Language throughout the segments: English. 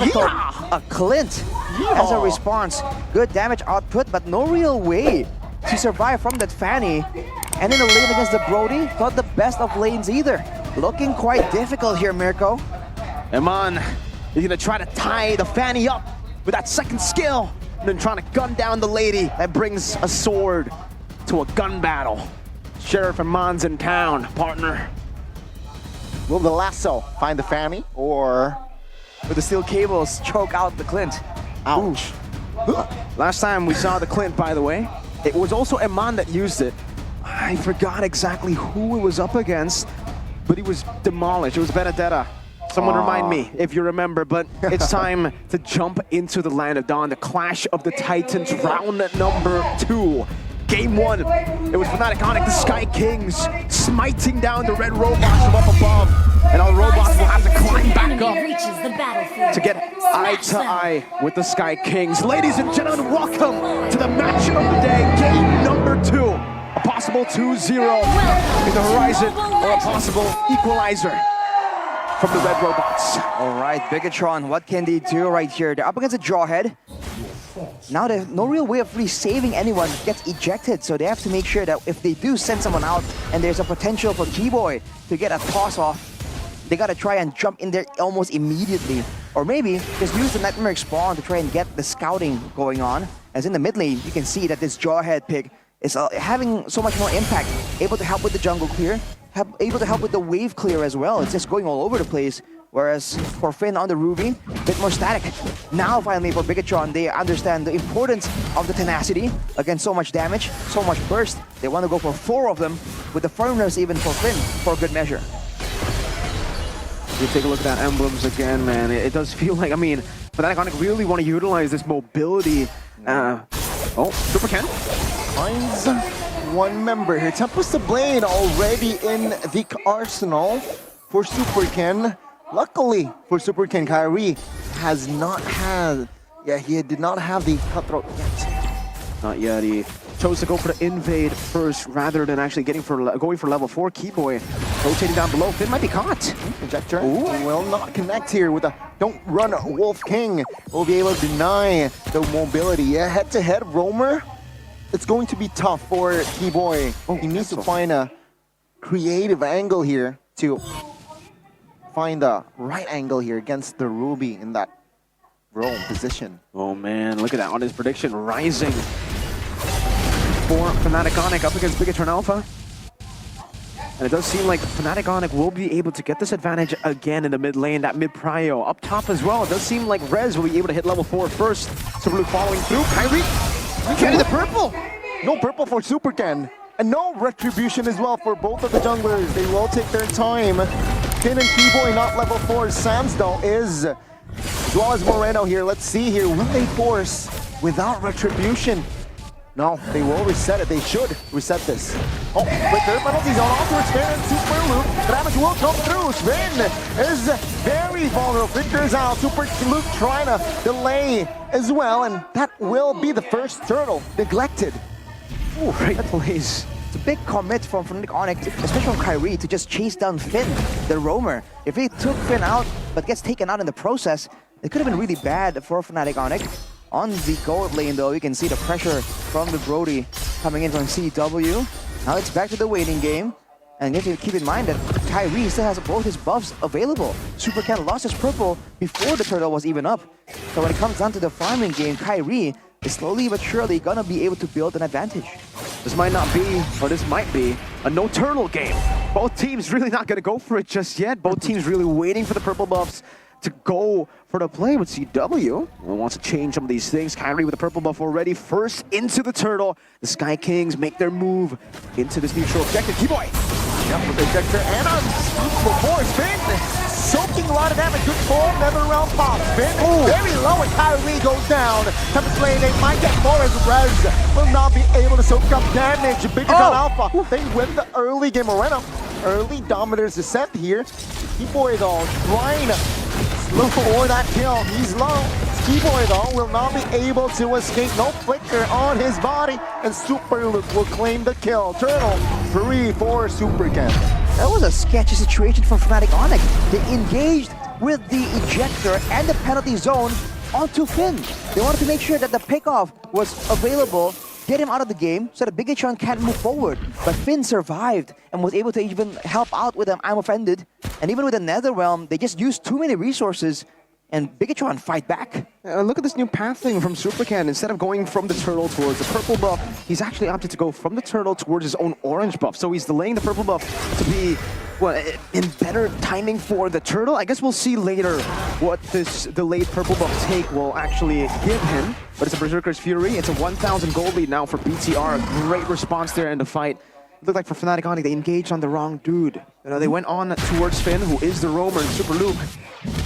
A Clint as a response. Good damage output, but no real way to survive from that Fanny. And in the lane against the Brody, not the best of lanes either. Looking quite difficult here, Mirko. Eman, he's gonna try to tie the Fanny up with that second skill, and then trying to gun down the lady. That brings a sword to a gun battle. Sheriff Eman's in town, partner. Will the lasso find the Fanny, or With the steel cables, choke out the Clint. ouch? Last time we saw the Clint, by the way, it was also Eman that used it. I forgot exactly who it was up against, but he was demolished. It was Benedetta. Someone remind me if you remember, but it's time to jump into the Land of Dawn, the Clash of the Titans, round number 2. Game 1, it was FANATIC ONIC, the Sky Kings, smiting down the red robots from up above. And our robots will have to climb back up to get eye to eye with the Sky Kings. Ladies and gentlemen, welcome to the match of the day, game number 2. A possible 2-0 in the horizon, or a possible equalizer from the red robots. All right, BIGTRON, what can they do right here? They're up against a Jawhead. Now there's no real way of really saving anyone that gets ejected, so they have to make sure that if they do send someone out and there's a potential for T-Boy to get a toss-off, they gotta try and jump in there almost immediately. Or maybe just use the Nightmare Spawn to try and get the scouting going on. As in the mid lane, you can see that this Jawhead pick is having so much more impact, able to help with the jungle clear, able to help with the wave clear as well. It's just going all over the place. Whereas for Finn on the Ruby, a bit more static. Now finally for BIGTRON, they understand the importance of the tenacity against so much damage, so much burst. They want to go for 4 of them, with the firmness even for Finn, for good measure. You take a look at that emblems again, man. It does feel like, I mean, FANATIC ONIC really want to utilize this mobility. Oh, Super Ken. Finds one member here. Tempest the Blade already in the arsenal for Super Ken. Luckily for Super Ken, Kyrie has not had, he did not have the cutthroat yet. Not yet. He chose to go for the invade first rather than actually going for level 4. Keyboy rotating down below. Finn might be caught. Projector will not connect here with a don't run Wolf King. Will be able to deny the mobility. Yeah, head-to-head roamer. It's going to be tough for Keyboy. He needs to find a creative angle here to find the right angle here against the Ruby in that roam position. Oh man, look at that on his prediction, rising for FANATIC ONIC up against BIGTRON Alpha. And it does seem like FANATIC ONIC will be able to get this advantage again in the mid lane, that mid prio. Up top as well, it does seem like Rez will be able to hit level 4 first. Super Luke following through. Kyrie getting the purple. No purple for Super Ken. And no retribution as well for both of the junglers. They will take their time. Finn and Keyboy not level 4. Sans though is, as well as Moreno here. Let's see here, will they force without retribution? No, they will reset it. They should reset this. Oh, but their penalties on onto Sven and Super Luke. The damage will come through. Sven is very vulnerable. Flickers out. Super Luke trying to delay as well, and that will be the first turtle neglected. Ooh, great plays. It's a big commit from FANATIC ONIC, especially from Kyrie, to just chase down Finn, the roamer. If he took Finn out, but gets taken out in the process, it could have been really bad for FANATIC ONIC. On the gold lane, though, you can see the pressure from the Brody coming in from CW. Now it's back to the waiting game. And you have to keep in mind that Kyrie still has both his buffs available. Super Ken lost his purple before the turtle was even up. So when it comes down to the farming game, Kyrie is slowly but surely gonna be able to build an advantage. This might not be, or this might be, a no turtle game. Both teams really not gonna go for it just yet. Both teams really waiting for the purple buffs to go for the play with CW. Wants to change some of these things. Kyrie with the purple buff already. First into the turtle. The Sky Kings make their move into this neutral objective. Keyboy. Yep, with the ejector and unspeakable force. Finn soaking a lot of damage. Good pull, never round pop. Finn very low and Kyrie goes down. Tempest Lane, they might get more as Rez will not be able to soak up damage. BIGTRON Alpha, they win the early game. Moreno, early Dominator's descent here. Keyboy though, trying to slow for that kill. He's low. Keyboy though will not be able to escape. No flicker on his body, and Super Luke will claim the kill. Turtle 3 for Super Ken. That was a sketchy situation for FANATIC ONIC. They engaged with the ejector and the penalty zone onto Finn. They wanted to make sure that the pickoff was available, get him out of the game so that BIGTRON can't move forward. But Finn survived and was able to even help out with them. I'm offended. And even with the Netherrealm, they just used too many resources and BIGTRON fight back. Look at this new pathing from SuperCan. Instead of going from the turtle towards the purple buff, he's actually opted to go from the turtle towards his own orange buff. So he's delaying the purple buff to be in better timing for the turtle. I guess we'll see later what this delayed purple buff take will actually give him. But it's a Berserker's Fury. It's a 1,000 gold lead now for BTR. A great response there in the fight. It looked like for FANATIC ONIC, they engaged on the wrong dude. You know, they went on towards Finn, who is the roamer, and Super Luke,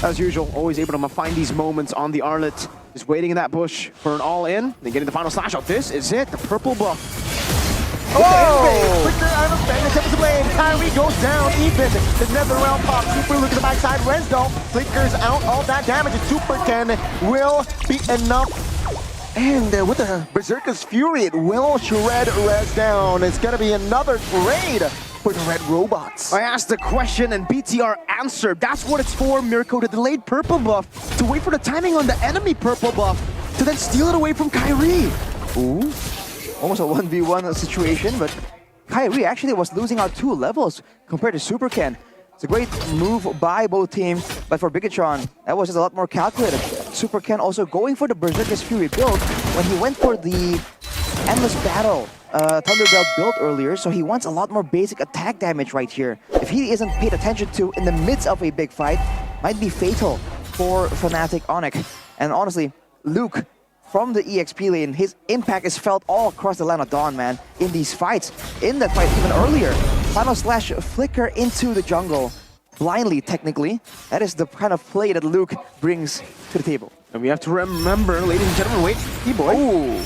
as usual, always able to find these moments on the Arlet. Just waiting in that bush for an all-in. Then getting the final slash out. This is it, the purple buff. Oh! Flicker out of bang, attempts to blame. Kyrie goes down even. The Netherrealm pop. Super Luke at the backside. Renzo flickers out all that damage. And Super Ken will be enough. And with the Berserker's Fury, it will shred Rez down. It's going to be another trade for the Red Robots. I asked the question and BTR answered. That's what it's for, Mirko, the delayed purple buff, to wait for the timing on the enemy purple buff, to then steal it away from Kyrie. Ooh, almost a 1v1 situation, but Kyrie actually was losing out 2 levels compared to Super Ken. It's a great move by both teams, but for BIGTRON, that was just a lot more calculated. Super Ken also going for the Berserker's Fury build when he went for the Endless Battle Thunderbelt build earlier, so he wants a lot more basic attack damage right here. If he isn't paid attention to in the midst of a big fight, might be fatal for FANATIC ONIC. And honestly, Luke from the EXP lane, his impact is felt all across the Land of Dawn, man, in these fights. In that fight even earlier, final slash flicker into the jungle, blindly technically. That is the kind of play that Luke brings to the table. And we have to remember, ladies and gentlemen, wait, boy.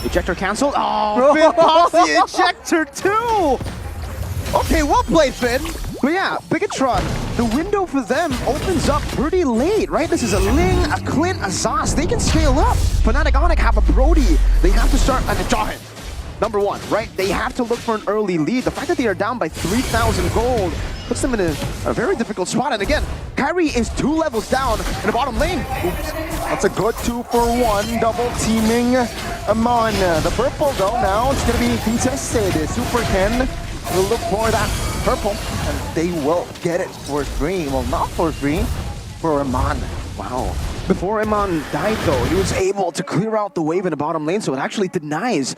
Ejector canceled. Oh, Finn pops the ejector too! Okay, well played, Finn. But yeah, BIGTRON, the window for them opens up pretty late, right? This is a Ling, a Clint, a Zos. They can scale up. FANATIC ONIC have a Brody. They have to start at the Jawhead. Number 1, right? They have to look for an early lead. The fact that they are down by 3,000 gold puts them in a very difficult spot. And again, Kyrie is 2 levels down in the bottom lane. Oops. That's a good 2-for-1, double teaming Amon. The purple though, now it's going to be contested. Super Ken will look for that purple, and they will get it for free. Well, not for free, for Amon. Wow. Before Amon died though, he was able to clear out the wave in the bottom lane, so it actually denies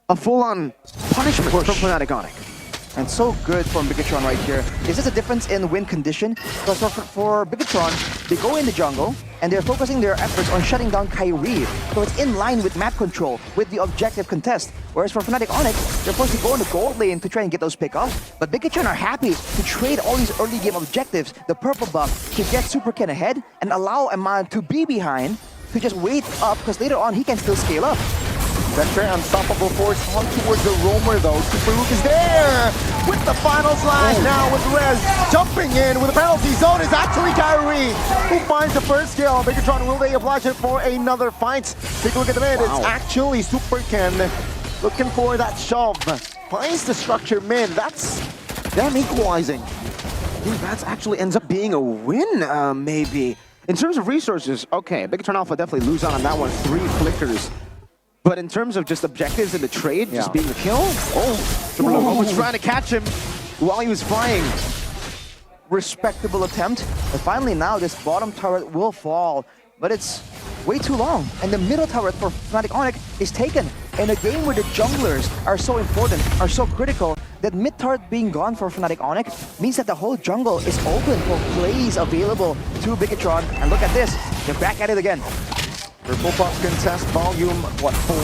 a full-on punishment from FANATIC ONIC. And so good from BIGTRON right here. Is this a difference in win condition? Because for BIGTRON, they go in the jungle and they're focusing their efforts on shutting down Kyrie. So it's in line with map control, with the objective contest. Whereas for FANATIC ONIC, they're forced to go in the gold lane to try and get those pickoffs. But BIGTRON are happy to trade all these early game objectives, the purple buff, to get Super Ken ahead and allow Amon to be behind, to just wait up, because later on he can still scale up. Vector unstoppable force on towards the roamer though. Super Luke is there with the final slash now with Rez jumping in with the penalty zone is actually Kyrie who finds the first kill. BIGTRON, will they oblige it for another fight? Take a look at the mid. It's actually Super Ken looking for that shove. Finds the structure mid. That's them equalizing. I think that actually ends up being a win, maybe. In terms of resources, okay, BIGTRON Alpha definitely lose out on that one. 3 flickers. But in terms of just objectives in the trade, just being a kill, Super Luke was trying to catch him while he was flying. Respectable attempt, but finally now this bottom turret will fall, but it's way too long. And the middle turret for FANATIC ONIC is taken in a game where the junglers are so important, are so critical, that mid turret being gone for FANATIc ONIC means that the whole jungle is open for plays available to BIGTRON. And look at this, they're back at it again. Purple buff contest volume, what, 4?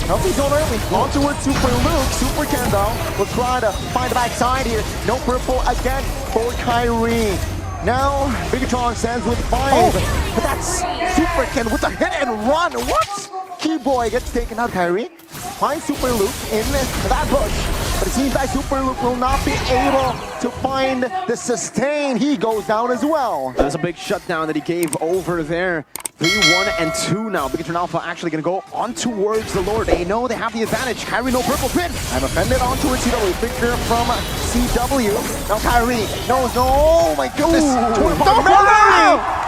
Penalty zone early, on towards Super Luke. Super Ken though will try to find the backside here. No purple again for Kyrie. Now, BIGTRON stands with 5. But that's Super Ken with a hit and run. What? Keyboy gets taken out, Kyrie. Finds Super Luke in that bush. But it seems like Super Luke will not be able to find the sustain. He goes down as well. That's a big shutdown that he gave over there 3-1-2 now. BIGTRON Alpha actually going to go on towards the Lord. They know they have the advantage. Kyrie, no purple pin. I'm offended onto a CW. Victor from CW. Now Kyrie. No, oh my goodness. Ooh.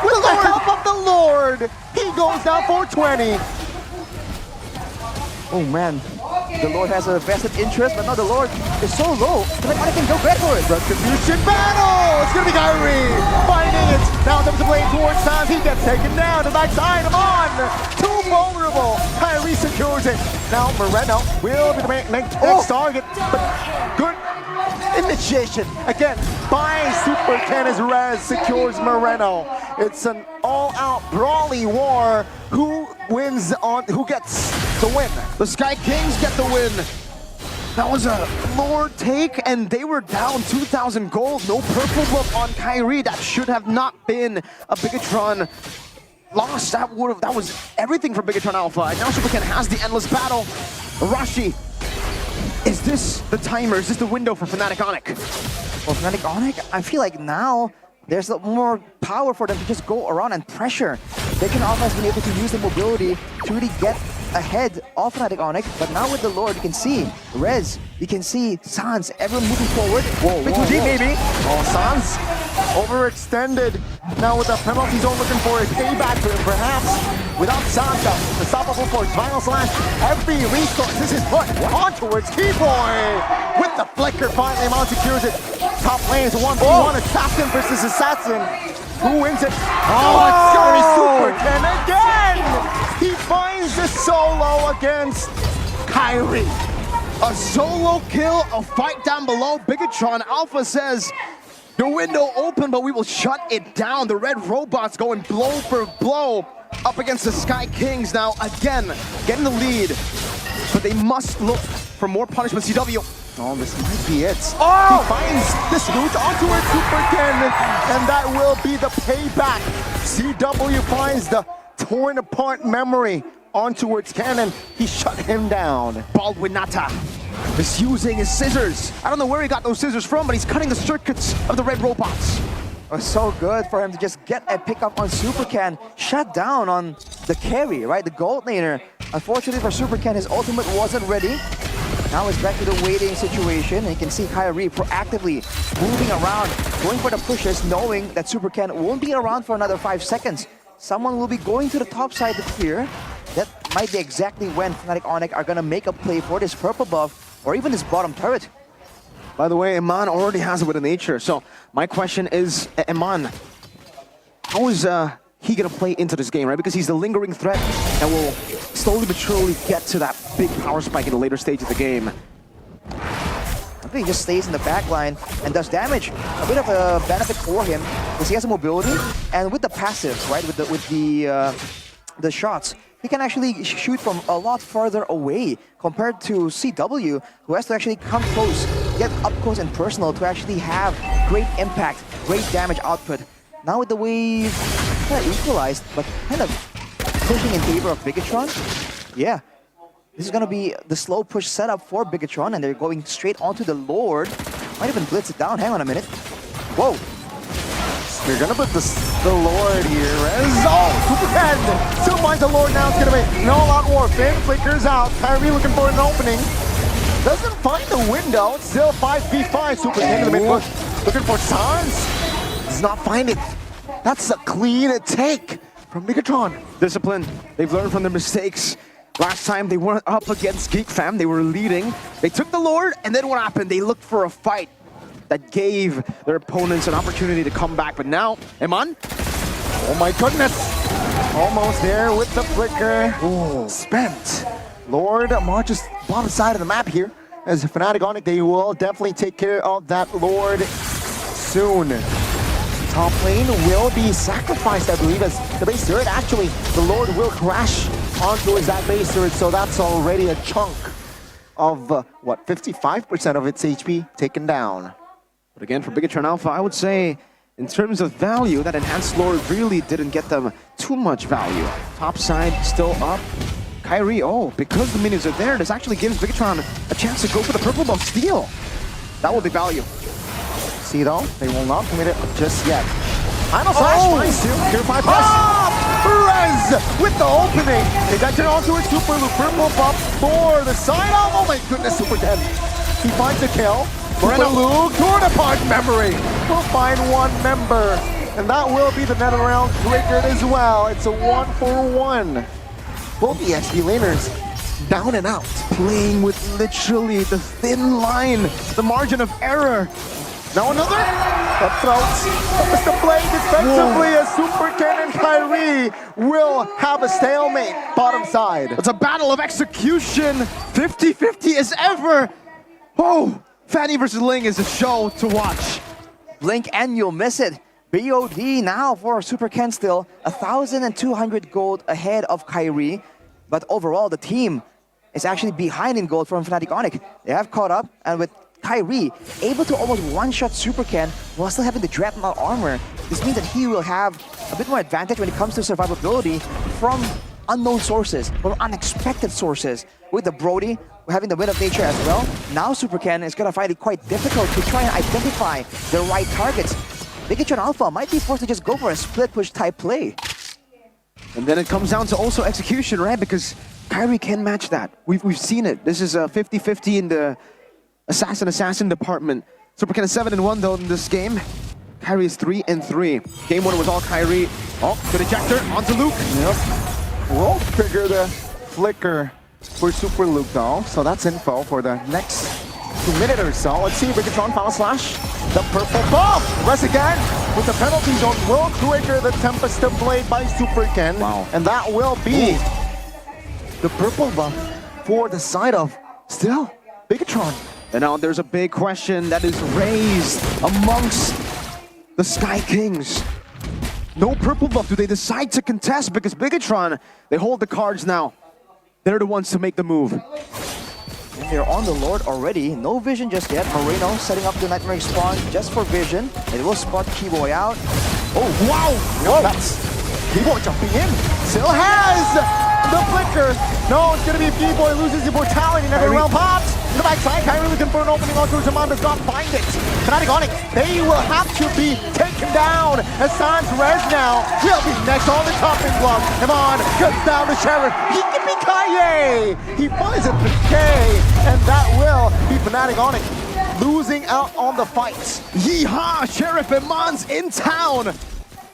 With the help of the Lord, he goes down for 20. Oh man, the Lord has a vested interest, but now the Lord is so low. FANATIC can go back for it. Retribution battle! It's gonna be Kyrie finding it. Now there's a blade towards Sans. He gets taken down. The backside, I'm on. Too vulnerable. Kyrie secures it. Now Moreno will be the next target. But good initiation. Again, by Super Ken as Rez secures Moreno. It's an all-out brawly war. Who wins on, who gets the win? The Sky Kings get the win. That was a Lord take, and they were down 2,000 gold. No purple buff on Kyrie. That should have not been a BIGTRON loss. That was everything for BIGTRON Alpha. And now Super Ken has the endless battle. Rashi, is this the timer? Is this the window for FANATIC ONIC? For FANATIC ONIC, I feel like now there's more power for them to just go around and pressure. BIGTRON Alpha has been able to use the mobility to really get ahead of FANATIC ONIC, but now with the Lord, you can see Rez, you can see Sans, everyone moving forward. Bit too deep, maybe. Oh, Sans overextended. Now with the penalty zone looking for a payback, perhaps without Sans, unstoppable for his final slash. Every resource is his foot on towards Keyboy. With the flicker, finally Amon secures it. Top lane is a 1v1 assassin versus assassin. Who wins it? Oh, it's gonna be Super Ken again! He finds the solo against Kyrie. A solo kill, a fight down below. BIGTRON Alpha says, the window open, but we will shut it down. The red robots going blow for blow up against the Sky Kings now. Again, getting the lead, but they must look for more punishment. CW. Oh, this might be it. Oh! He finds this route onto a Super Ken, and that will be the payback. CW finds the torn apart memory on towards Cannon. He shut him down. Baldwinata is using his scissors. I don't know where he got those scissors from, but he's cutting the circuits of the red robots. It was so good for him to just get a pickup on Super Ken, shut down on the carry, right? The gold laner. Unfortunately for Super Ken, his ultimate wasn't ready. Now it's back to the waiting situation, and you can see Kyrie proactively moving around, going for the pushes, knowing that Super Ken won't be around for another 5 seconds. Someone will be going to the top side to clear. That might be exactly when FANATIC ONIC are gonna make a play for this purple buff, or even this bottom turret. By the way, Iman already has it with a nature. So my question is, Iman, how is he gonna play into this game, right? Because he's the lingering threat that will slowly but surely get to that big power spike in the later stage of the game. I think he just stays in the back line and does damage. A bit of a benefit for him because he has a mobility, and with the passives, right, with the shots, he can actually shoot from a lot further away compared to CW, who has to actually come close, get up close and personal to actually have great impact, great damage output. Now with the wave kind of equalized, but kind of pushing in favor of BIGTRON. Yeah, this is going to be the slow push setup for BIGTRON, and they're going straight onto the Lord. Might even blitz it down. Hang on a minute. Whoa. You're gonna put the Lord here. Oh, Super Ken still finds the Lord now. It's gonna be no lot more. Finn flickers out. Kyrie looking for an opening. Doesn't find the window. It's still 5v5. Super Ken in the mid push. Looking for Sans. Does not find it. That's a clean take from BIGTRON. Discipline. They've learned from their mistakes. Last time they weren't up against Geek Fam, they were leading. They took the Lord, and then what happened? They looked for a fight that gave their opponents an opportunity to come back. But now, Iman? Oh my goodness. Almost there with the flicker. Ooh, spent. Lord marches bottom side of the map here. As FANATIC ONIC, they will definitely take care of that Lord soon. Top lane will be sacrificed, I believe, as the base turret. Actually, the Lord will crash onto that base turret, so that's already a chunk of, what, 55% of its HP taken down. But again, for BIGTRON Alpha, I would say, in terms of value, that Enhanced Lord really didn't get them too much value. Top side still up. Kyrie, because the minions are there, this actually gives BIGTRON a chance to go for the purple buff steal. That will be value. See though, they will not commit it just yet. Final flash finds two. Purify press. Rez with the opening. They got turned onto a super loop. Purple buff for the side. Oh my goodness, Super Ken. He finds the kill. Super Luke, torn apart memory. We'll find one member. And that will be the net round triggered as well. It's a 1-for-1. Both EXP laners down and out. Playing with literally the thin line, the margin of error. Now another cutthroat. Mr. Blade defensively as Super Ken and Kyrie will have a stalemate bottom side. It's a battle of execution. 50-50 as ever. Oh, Fanny versus Ling is a show to watch. Blink and you'll miss it. BOD now for Super Ken still 1,200 gold ahead of Kyrie. But overall, the team is actually behind in gold from FANATIC ONIC. They have caught up, and with Kyrie able to almost one-shot Super Ken while still having the Dreadnought armor. This means that he will have a bit more advantage when it comes to survivability from unknown sources, from unexpected sources. With the Brody having the Wind of Nature as well, now Super Ken is going to find it quite difficult to try and identify the right targets. BIGTRON Alpha might be forced to just go for a split push type play. And then it comes down to also execution, right? Because Kyrie can match that. We've seen it. This is a 50-50 in the assassin department. Super Ken is 7-1 though in this game. Kyrie is 3-3. Game 1 was all Kyrie. Oh, good ejector onto Luke. Yep. We'll trigger the flicker for Super Luke though. So that's info for the next 2 minutes or so. Let's see, BIGTRON Power Slash. The purple buff! Rest again with the penalty zone will trigger the Tempest Blade by Super Ken. Wow. And that will be the purple buff for the side of still BIGTRON. And now there's a big question that is raised amongst the Sky Kings. No purple buff. Do they decide to contest? Because BIGTRON, they hold the cards now. They're the ones to make the move. And they're on the Lord already. No vision just yet. Moreno setting up the Nightmare Spawn just for vision. It will spot Keyboy out. Oh, wow! Whoa. That's Keyboy jumping in. Still has the flicker. No, it's going to be Keyboy loses immortality. Never round pops. In the backside, Kyrie looking for an opening onto his Zaman does not find it. FANATIC ONIC, they will have to be taken down. As Sans Rez now will be next on the chopping block. Iman cuts down the Sheriff. He can be Kaye. He finds it for K. And that will be FANATIC ONIC losing out on the fight. Yeehaw! Sheriff Iman's in town.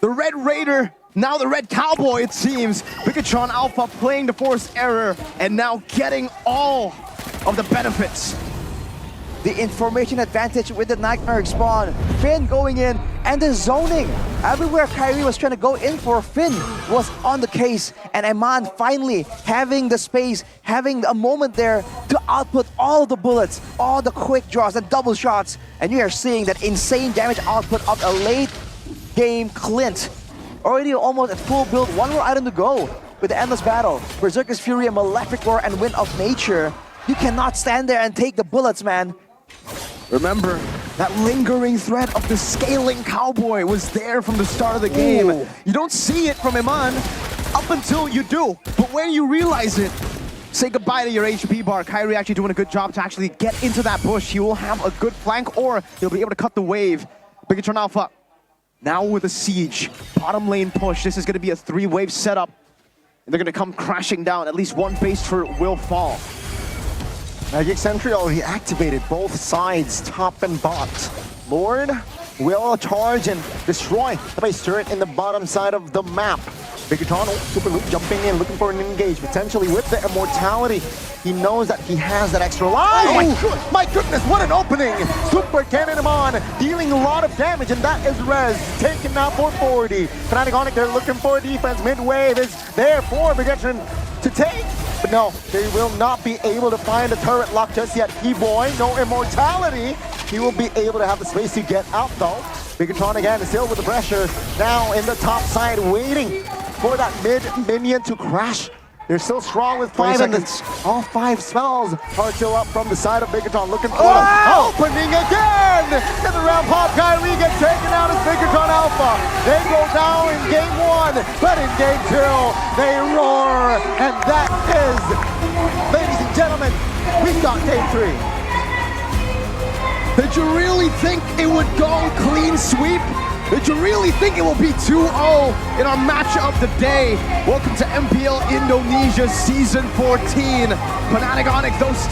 The Red Raider, now the Red Cowboy it seems. BIGTRON Alpha playing the forced error and now getting all of the benefits. The information advantage with the Nightmare Spawn. Finn going in and the zoning. Everywhere Kyrie was trying to go in for, Finn was on the case. And Iman finally having the space, having a moment there to output all the bullets, all the quick draws and double shots. And you are seeing that insane damage output of a late game Clint. Already almost at full build, one more item to go with the Endless Battle. Berserker's Fury, a Malefic Roar, and Wind of Nature. You cannot stand there and take the bullets, man. Remember, that lingering threat of the scaling Cowboy was there from the start of the game. Ooh. You don't see it from Iman up until you do. But when you realize it, say goodbye to your HP bar. Kyrie actually doing a good job to actually get into that bush. He will have a good flank or he'll be able to cut the wave. BIGTRON Alpha now with a siege. Bottom lane push. This is going to be a 3-wave setup. And they're going to come crashing down. At least one base for will fall. Magic Sentry already activated both sides, top and bot. Lord will charge and destroy the base turret in the bottom side of the map. BIGTRON, Super Luke jumping in, looking for an engage, potentially with the immortality. He knows that he has that extra line. Oh my goodness, what an opening! Super Ken and Iman dealing a lot of damage, and that is Rez taken now for 40. FANATIC ONIC, they're looking for defense. Mid-wave is there for BIGTRON to take. But no, they will not be able to find a turret lock just yet. Keyboy, no immortality. He will be able to have the space to get out though. BIGTRON again is still with the pressure. Now in the top side, waiting for that mid minion to crash. They're still strong with 5 seconds. All 5 spells are still up from the side of BIGTRON. Looking for opening again. And the round pop, Kyrie gets taken out as BIGTRON Alpha. They go down in game 1, but in game 2, they roar. And that is, ladies and gentlemen, we've got game 3. Did you really think it would go clean sweep? Did you really think it will be 2-0 in our match of the day? Welcome to MPL Indonesia Season 14. FANATIC ONIC, though, still